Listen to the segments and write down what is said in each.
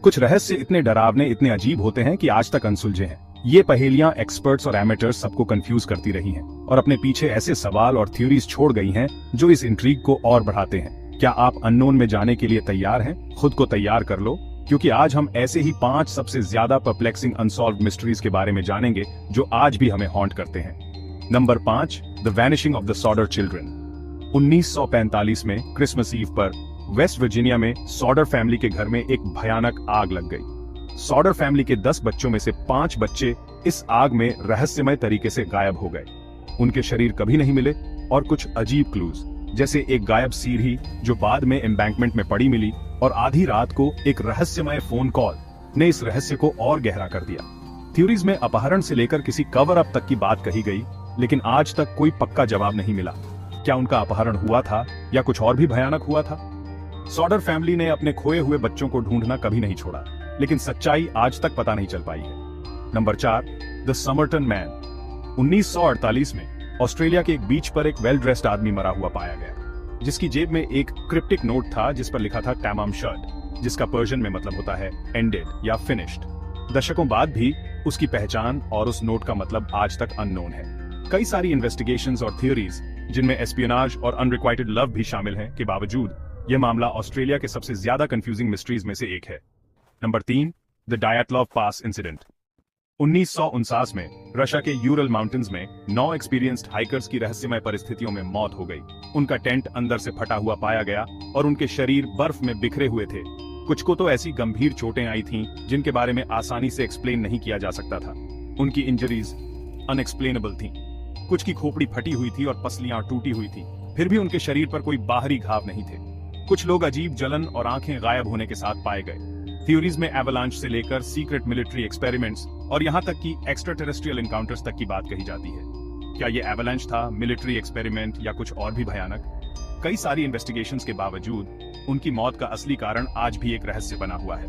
कुछ रहस्य इतने डरावने, इतने अजीब होते हैं कि आज तक अनसुलझे हैं। ये पहेलियां एक्सपर्ट्स और एमेटर्स सबको कंफ्यूज करती रही हैं और अपने पीछे ऐसे सवाल और थ्योरीज छोड़ गई हैं जो इस इंट्रीग को और बढ़ाते हैं। क्या आप अननोन में जाने के लिए तैयार हैं? खुद को तैयार कर लो, क्योंकि आज हम ऐसे ही 5 सबसे ज्यादा परप्लेक्सिंग अनसॉल्व्ड मिस्ट्रीज के बारे में जानेंगे जो आज भी हमें हॉन्ट करते हैं। Number 5, the vanishing of the Sodder children. 1945 में क्रिसमस ईव पर वेस्ट वर्जीनिया में सॉडर फैमिली के घर में एक भयानक आग लग गई। सॉडर फैमिली के 10 बच्चों में से 5 बच्चे इस आग में रहस्यमय तरीके से गायब हो गए। उनके शरीर कभी नहीं मिले और कुछ अजीब क्लूज, जैसे एक गायब सीढ़ी जो बाद में एम्बैंकमेंट में पड़ी मिली, और आधी रात को एक रहस्यमय फोन कॉल ने इस रहस्य को और गहरा कर दिया। थ्योरीज में अपहरण से लेकर किसी कवर अप तक की बात कही गई, लेकिन आज तक कोई पक्का जवाब नहीं मिला। क्या उनका अपहरण हुआ था या कुछ और भी भयानक हुआ था? सॉडर फैमिली ने अपने खोए हुए बच्चों को ढूंढना कभी नहीं छोड़ा, लेकिन सच्चाई आज तक पता नहीं चल पाई है। Number 4, the समरटन man. 1948 में ऑस्ट्रेलिया के एक बीच पर एक वेल ड्रेस्ड आदमी मरा हुआ पाया गया, जिसकी जेब में एक क्रिप्टिक नोट था जिस पर लिखा था टैमाम शर्ट, जिसका पर्शियन में मतलब होता है एंडेड या फिनिश्ड। दशकों बाद भी उसकी पहचान और उस नोट का मतलब आज तक अननोन है। कई सारी इन्वेस्टिगेशंस और थ्योरीज, जिनमें एस्पियोनाज और अनरिक्वाइटेड लव भी शामिल हैं, के बावजूद यह मामला ऑस्ट्रेलिया के सबसे ज्यादा कंफ्यूजिंग मिस्ट्रीज में से एक है। Number 3, the Dyatlov pass incident. 1949 में रशिया के यूरल माउंटेन्स में 9 एक्सपीरियंस्ड हाइकर्स की रहस्यमय परिस्थितियों में मौत हो गई। उनका टेंट अंदर से फटा हुआ पाया गया और उनके शरीर बर्फ में बिखरे हुए थे। कुछ को तो ऐसी गंभीर चोटें आई थीं जिनके बारे में आसानी से एक्सप्लेन नहीं किया जा सकता था। उनकी इंजरीज अनएक्सप्लेनेबल थीं। कुछ की खोपड़ी फटी हुई थी और पसलियां टूटी हुई थी, फिर भी उनके शरीर पर कोई बाहरी घाव नहीं थे। कुछ लोग अजीब जलन और आंखें गायब होने के साथ पाए गए। थ्योरीज में एवलांच से लेकर सीक्रेट मिलिट्री एक्सपेरिमेंट्स और यहां तक कि एक्स्ट्रा टेरेस्ट्रियल एनकाउंटर्स तक की बात कही जाती है। क्या ये एवलांच था, मिलिट्री एक्सपेरिमेंट या कुछ और भी भयानक? कई सारी इन्वेस्टिगेशंस के बावजूद उनकी मौत का असली कारण आज भी एक रहस्य बना हुआ है।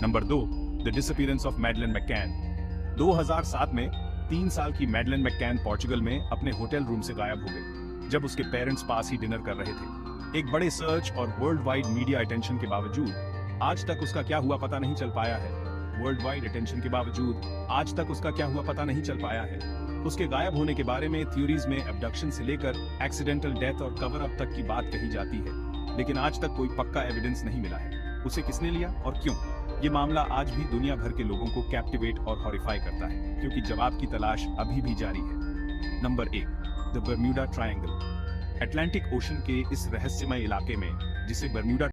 Number 2, the disappearance of Madeleine McCann. 2007 में 3 साल की मैडलेन मैक्कैन पोर्चुगल में अपने होटल रूम से गायब हो गई, जब उसके पेरेंट्स पास ही डिनर कर रहे थे। एक बड़े सर्च और वर्ल्ड वाइड मीडिया अटेंशन के बावजूद आज तक उसका क्या हुआ पता नहीं चल पाया है। वर्ल्ड वाइड अटेंशन के बावजूद आज तक उसका क्या हुआ पता नहीं चल पाया है। उसके गायब होने के बारे में थ्योरीज में एब्डक्शन से लेकर एक्सीडेंटल डेथ और कवर अप तक की बात कही जाती है, लेकिन आज तक कोई पक्का एविडेंस नहीं मिला है। उसे किसने लिया और क्यों? ये मामला आज भी दुनिया भर के लोगों को कैप्टिवेट और हॉरिफाई करता है, क्योंकि जवाब की तलाश अभी भी जारी है। Number 1, the Bermuda triangle. Atlantic ocean के इस रहस्यमय इलाके में, जिसे बर्म्यूडा